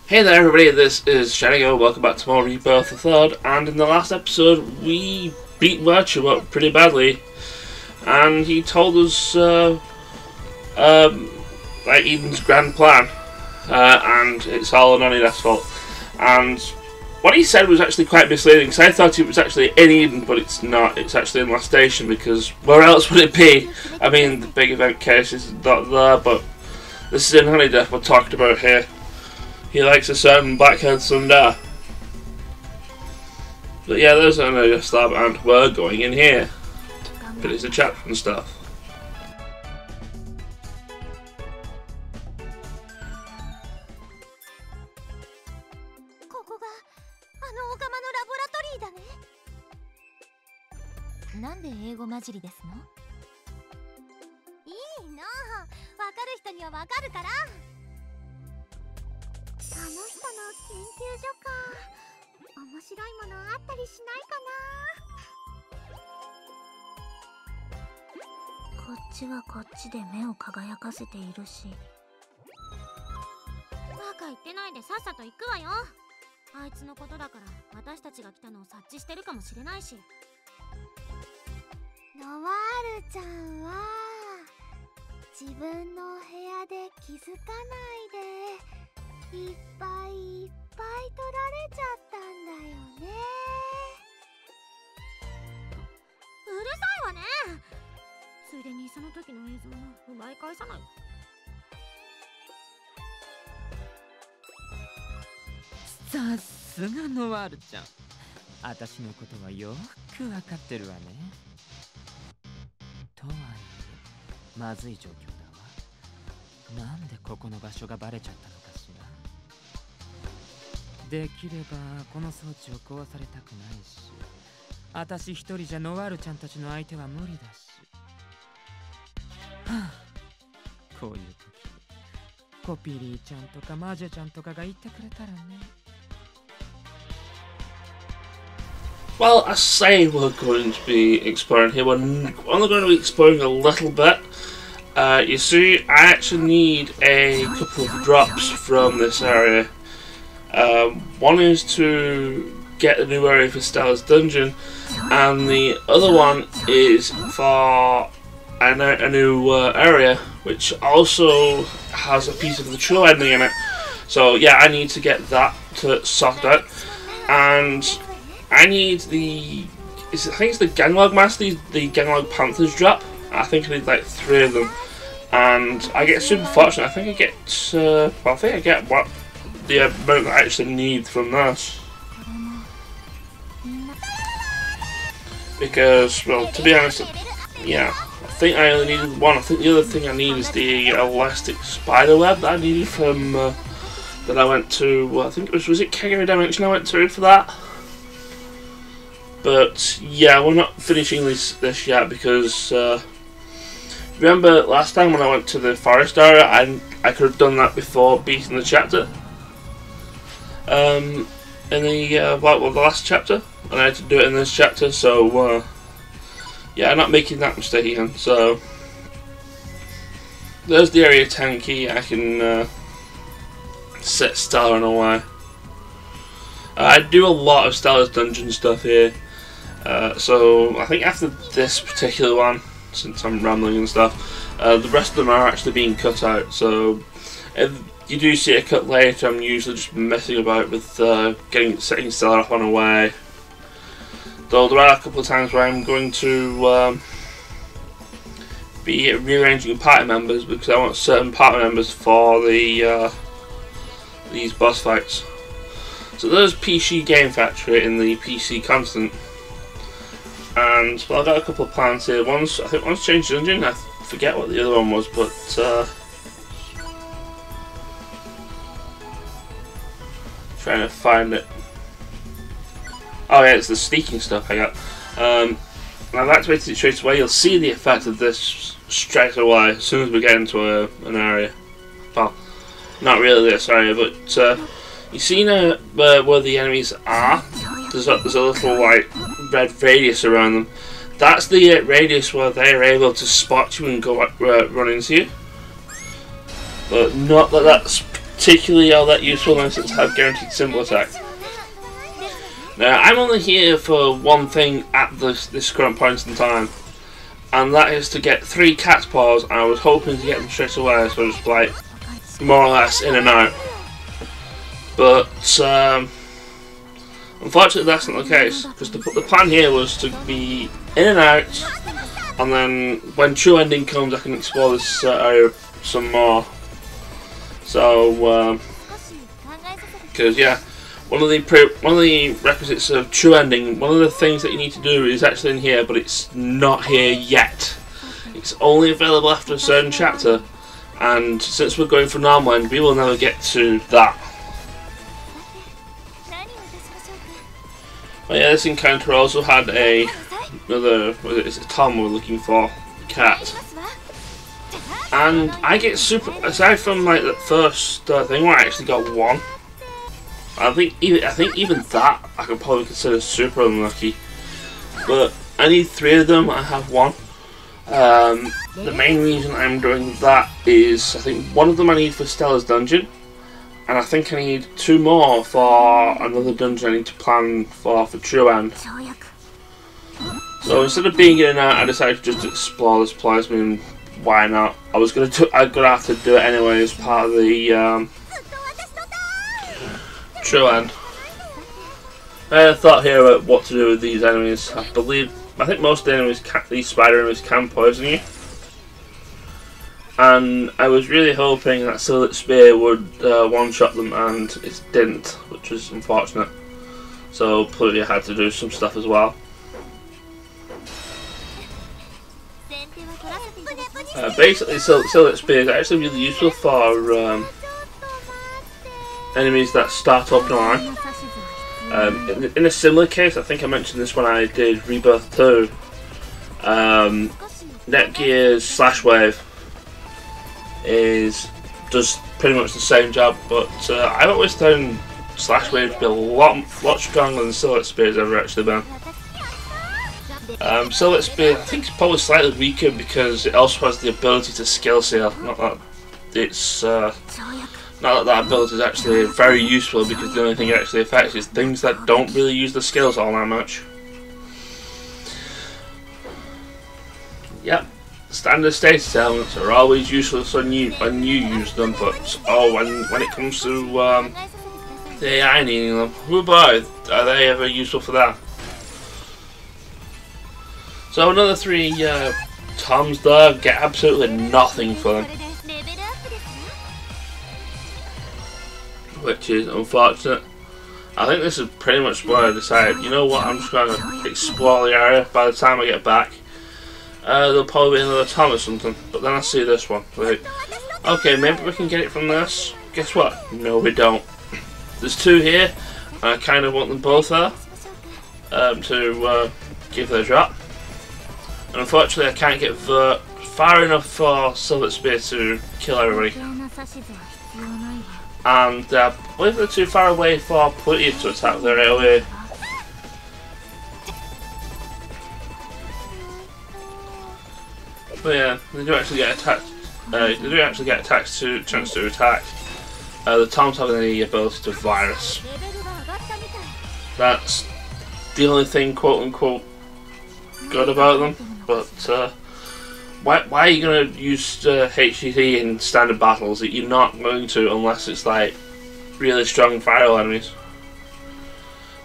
Hey there everybody, this is Shanigo, welcome back to more Rebirth the Third, and in the last episode we beat Virtue up pretty badly, and he told us like Eden's grand plan, and it's all Ananias' fault. And what he said was actually quite misleading, because I thought it was actually in Eden, but it's not. It's actually in Last Station, because where else would it be? I mean, the big event case is not there, but this is in Honeydeath we're talking about here. He likes a certain black-haired Sundar. But yeah, there's another slab, and we're going in here. But it's a chapter and stuff.こっちはこっちで目を輝かせているし。バカ言ってないでさっさと行くわよ。あいつのことだから私たちが来たのを察知してるかもしれないし。ノワールちゃんは自分の部屋で気づかないでいっぱいいっぱい取られちゃったんだよね。うるさいわね。ついでにその時の映像も奪い返さない。さすがノワールちゃん、私のことはよくわかってるわね。とはいえまずい状況だわ。なんでここの場所がバレちゃったのかしら。できればこの装置を壊されたくないし、私一人じゃノワールちゃんたちの相手は無理だし。はあ、こういう時コピリーちゃんとかマジェちゃんとかがいてくれたらね。Well, I say we're going to be exploring here. We're only going to be exploring a little bit. You see, I actually need a couple of drops from this area. One is to get a new area for Stella's dungeon, and the other one is for a new area, which also has a piece of the true ending in it. So yeah, I need to get that to sort out, and I need the I think it's the Ganglog Master, the Ganglog Panthers drop. I think I need like 3 of them, and I get super fortunate. I think I get well, I think I get what the amount I actually need from this. Because, well, to be honest, yeah, I think I only needed one. I think the other thing I need is the elastic spider web that I needed from that I went to. Well, I think it was it Hyperdimension I went to for that. But yeah, we're not finishing this yet because remember last time when I went to the forest area, I could have done that before beating the chapter. In the the last chapter, and I had to do it in this chapter. So yeah, I'm not making that mistake again. So there's the area 10 key. I can set Stella on away. I do a lot of Stella's dungeon stuff here. So I think after this particular one, since I'm rambling and stuff, the rest of them are actually being cut out. So if you do see it cut later, I'm usually just messing about with setting Stella up on a way. Though there are a couple of times where I'm going to be rearranging party members because I want certain party members for the these boss fights. So there's PC Game Factory in the PC Constant. And well, I've got a couple of plans here. I think one's changed dungeon. I forget what the other one was, but trying to find it. Oh yeah, it's the sneaking stuff I got. And I've activated it straight away. You'll see the effect of this straight away as soon as we get into an area. Well, not really this area, but you see now where the enemies are. There's a little like red radius around them. That's the radius where they're able to spot you and go run into you. But not that that's particularly all that useful unless it's have guaranteed symbol attack. Now, I'm only here for one thing at this current point in time, and that is to get 3 cat's paws, and I was hoping to get them straight away, so it's like more or less in and out. But unfortunately that's not the case, because the plan here was to be in and out, and then when true ending comes I can explore this area some more. So, because yeah, one of the requisites of true ending, one of the things that you need to do is actually in here, but it's not here yet. It's only available after a certain chapter, and since we're going for normal end, we will never get to that. But yeah, this encounter also had another, it's a Tom we're looking for, cat. And I get super, aside from like the first thing where I actually got 1, I think even that I could probably consider super unlucky. But I need 3 of them, I have 1. The main reason I'm doing that is I think 1 of them I need for Stella's dungeon, and I think I need 2 more for another dungeon I need to plan for true end. So instead of being in and out, I decided to just explore this place. I mean, why not? I'm gonna have to do it anyway as part of the true end. I had a thought here about what to do with these enemies. I think most enemies, these spider enemies, can poison you. And I was really hoping that Sillet Spear would one-shot them, and it didn't, which was unfortunate. So clearly I had to do some stuff as well. Basically, Sillet Spear is actually really useful for enemies that start up in line. In a similar case, I think I mentioned this when I did Rebirth 2, Netgear's Slash Wave does pretty much the same job, but I've always found Slash Wave to be a lot stronger than Sillet Spear has ever actually been. Sillet Spear I think is probably slightly weaker because it also has the ability to skill seal. Not that it's not that ability is actually very useful, because the only thing it actually affects is things that don't really use the skills all that much. Yep. Standard status elements are always useless when you use them, but when it comes to the AI needing them, oh boy, are they ever useful for that? So another 3 Toms there, get absolutely nothing for them, which is unfortunate. I think this is pretty much where I decided, you know what, I'm just going to explore the area. By the time I get back, there'll probably be another Tom or something, but then I see this one. Right. Okay, maybe we can get it from this. Guess what? No, we don't. There's 2 here, and I kind of want them both there to give their drop. And unfortunately, I can't get far enough for Sillet Spear to kill everybody. And I believe they're too far away for Plutia to attack their AoE. But yeah, they do actually get attacked. They do actually get attacks to chance to attack. The Toms have the ability to virus. That's the only thing, quote unquote, good about them. But why are you going to use HCT in standard battles? That you're not going to unless it's like really strong viral enemies.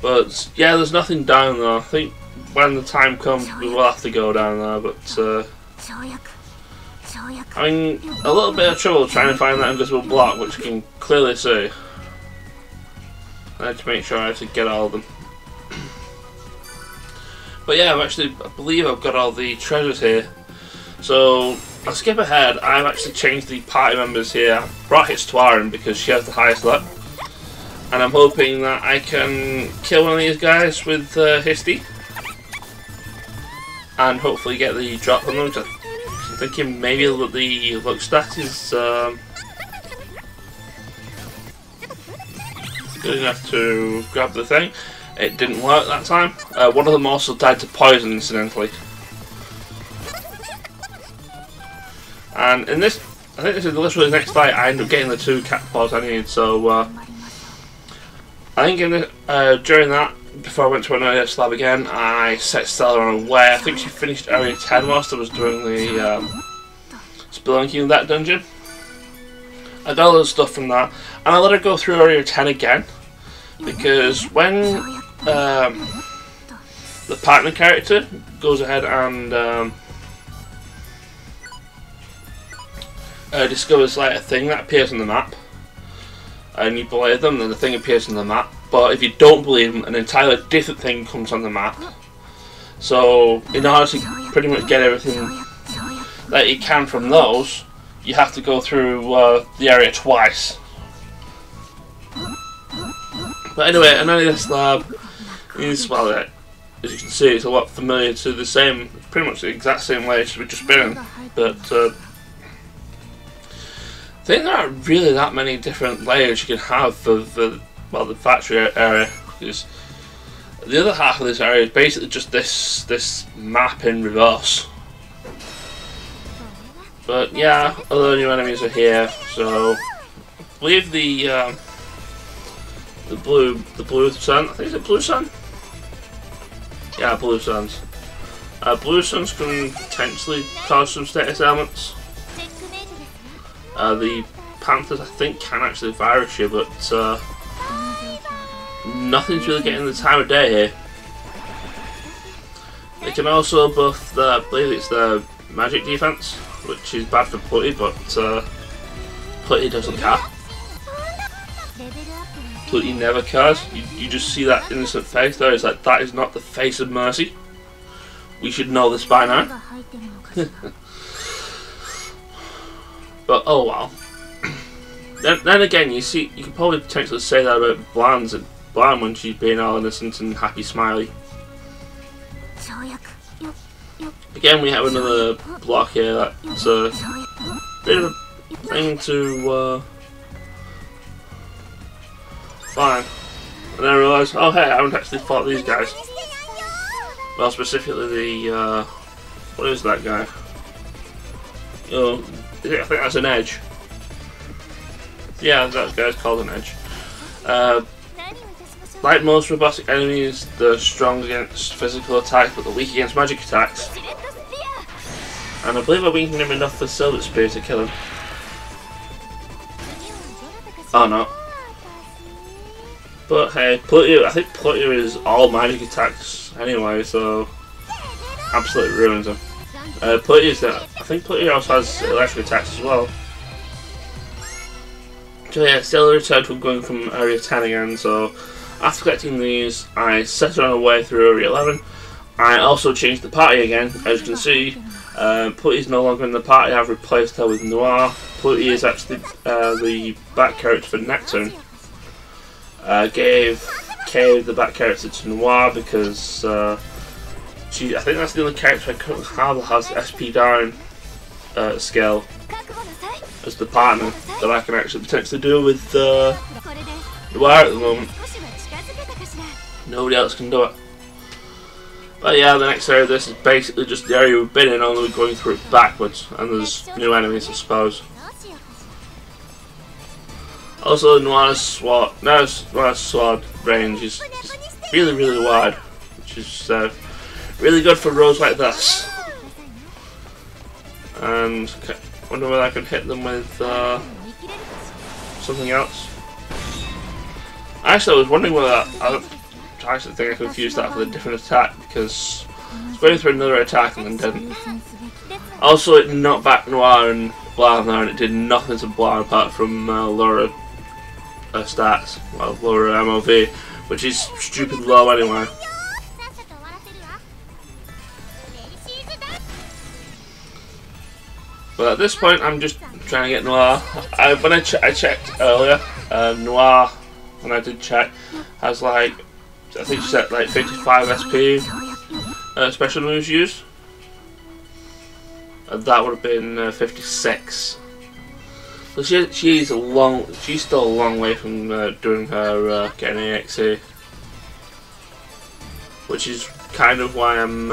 But yeah, there's nothing down there. I think when the time comes, we will have to go down there. But I mean, a little bit of trouble trying to find that invisible block, which you can clearly see. I had to make sure I had to get all of them. But yeah, I believe I've got all the treasures here. So I'll skip ahead. I've actually changed the party members here. I brought Hitstwarin because she has the highest luck, and I'm hoping that I can kill one of these guys with Histy, and hopefully get the drop from them. I'm thinking maybe the luck stat is good enough to grab the thing. It didn't work that time. One of them also died to poison, incidentally. And in this I think this is literally the next fight. I end up getting the 2 cat paws I need, so I think during that, before I went to an area slab again, I set Stella on her way. I think she finished area 10 whilst I was doing the spelunking in that dungeon. I got all the stuff from that, and I let her go through area 10 again, because when the partner character goes ahead and discovers like a thing that appears on the map, and you believe them, then the thing appears on the map. But if you don't believe them, an entirely different thing comes on the map. So in order to pretty much get everything that you can from those, you have to go through the area twice. But anyway, an area slab is, well, as you can see, it's a lot familiar to the same, pretty much the exact same layers we've just been in. But I think there aren't really that many different layers you can have for well, the factory area, because the other half of this area is basically just this map in reverse. But yeah, other new enemies are here, so I believe the blue sun, I think it's a blue sun? Yeah, blue suns. Blue suns can potentially cause some status ailments. The panthers, I think, can actually virus you, but nothing's really getting the time of day here. They can also buff I believe it's the magic defense, which is bad for Putty, but Putty doesn't care. Putty never cares. You just see that innocent face there. It's like, that is not the face of mercy. We should know this by now. But oh well. Then again, you can probably potentially say that about Bland when she's being all innocent and happy, smiley. Again, we have another block here that's a bit of a thing to find. And then I realise, oh hey, I haven't actually fought these guys. Well, specifically the what is that guy? Oh, I think that's an edge. Yeah, that guy's called an edge. Like most robotic enemies, they're strong against physical attacks, but they're weak against magic attacks. And I believe I'm weakening him enough for Silver Spear to kill him. Oh no. But hey, I think Pluto is all magic attacks anyway, so absolutely ruins him. I think Pluto also has electric attacks as well. So yeah, still returned from going from area 10 again, so after collecting these, I set her on the way through area 11. I also changed the party again, as you can see. Putty is no longer in the party, I've replaced her with Noir. Putty is actually the back character for Neptune. Gave the back character to Noir because I think that's the only character I currently have that has SP down skill as the partner that I can actually potentially do with Noir at the moment. Nobody else can do it. But yeah, the next area of this is basically just the area we've been in, only we're going through it backwards, and there's new enemies, I suppose. Also, Noir's sword range is really, really wide, which is really good for rows like this. And I wonder whether I can hit them with something else. Actually, I was wondering whether I actually think I could use that for a different attack, because I was going through another attack and then didn't. Also, it knocked back Noir and Blanc there, and it did nothing to Blanc apart from Laura stats, well, Laura MOV, which is stupid low anyway. But at this point, I'm just trying to get Noir. When I checked earlier, Noir, when I did check, has like, I think she said like 55 SP special moves used. And that would have been 56. So she's still a long way from doing her getting AXE, which is kind of why I'm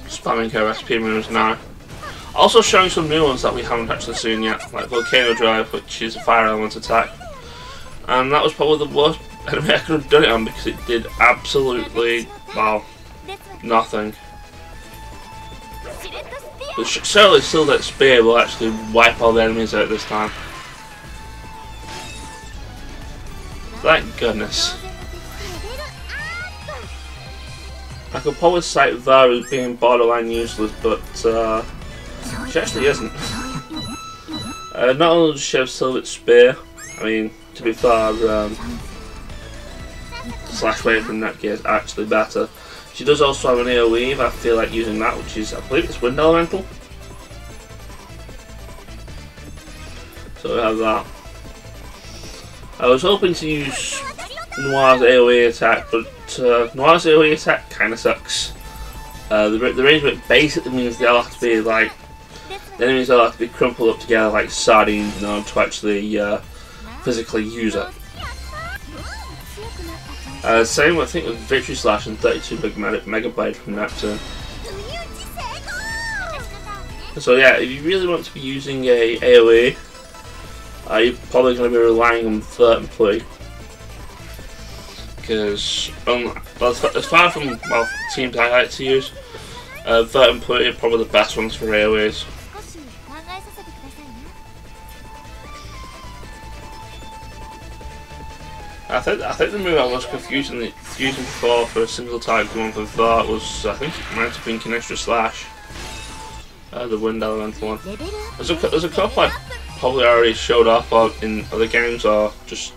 spamming her SP moves now. Also showing some new ones that we haven't actually seen yet, like Volcano Drive, which is a fire element attack. And that was probably the worst enemy I could have done it on because it did absolutely, well, nothing. But certainly still that spear will actually wipe all the enemies out this time. Thank goodness. I could probably cite Var as being borderline useless, but she actually isn't. Not only does she have Silver's Spear, I mean, to be fair, Slash Wave from Netgear is actually better. She does also have an AoE, I feel like using that, which is, I believe it's Wind Elemental. So we have that. I was hoping to use Noir's AoE attack, but Noir's AoE attack kinda sucks. The range of it basically means they all have to be like, the enemies all have to be crumpled up together like sardines in order to actually physically use it. Same I think with Victory Slash and 32 Big Mega Blade from Neptune. So yeah, if you really want to be using a AoE, you're probably going to be relying on Third Employee. Because, as far from teams I like to use, Third Employee are probably the best ones for AoEs. I think the move I was using before for a single target one for Thor was, I think it might have been Kinestra Slash. The Wind Elemental one. There's a couple I probably already showed off in other games or just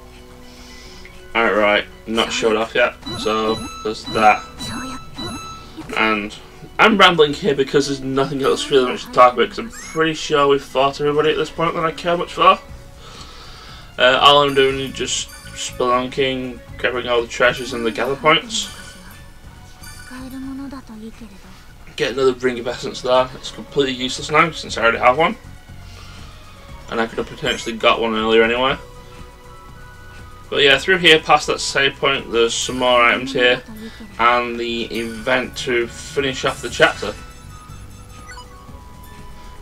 outright not showed off yet. So there's that. And I'm rambling here because there's nothing else really much to talk about because I'm pretty sure we've fought everybody at this point that I care much for. All I'm doing is just spelunking, grabbing all the treasures and the gather points. Get another Ring of Essence there. It's completely useless now since I already have one. And I could have potentially got one earlier anyway. But yeah, through here, past that save point, there's some more items here. And the event to finish off the chapter.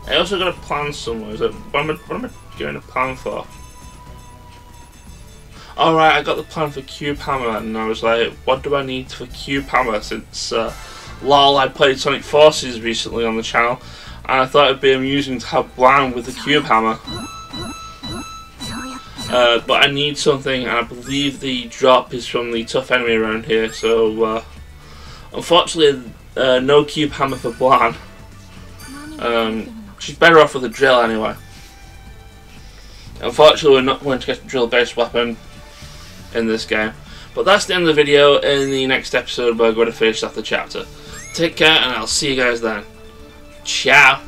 I also got a plan somewhere. What am I getting a plan for? Alright, I got the plan for Cube Hammer, and I was like, what do I need for Cube Hammer? Since, lol, I played Sonic Forces recently on the channel, and I thought it'd be amusing to have Blan with the Cube Hammer. But I need something, and I believe the drop is from the tough enemy around here, so, unfortunately, no Cube Hammer for Blan. She's better off with a drill anyway. Unfortunately, we're not going to get a drill-based weapon in this game. But that's the end of the video. In the next episode, we're going to finish off the chapter. Take care, and I'll see you guys then. Ciao!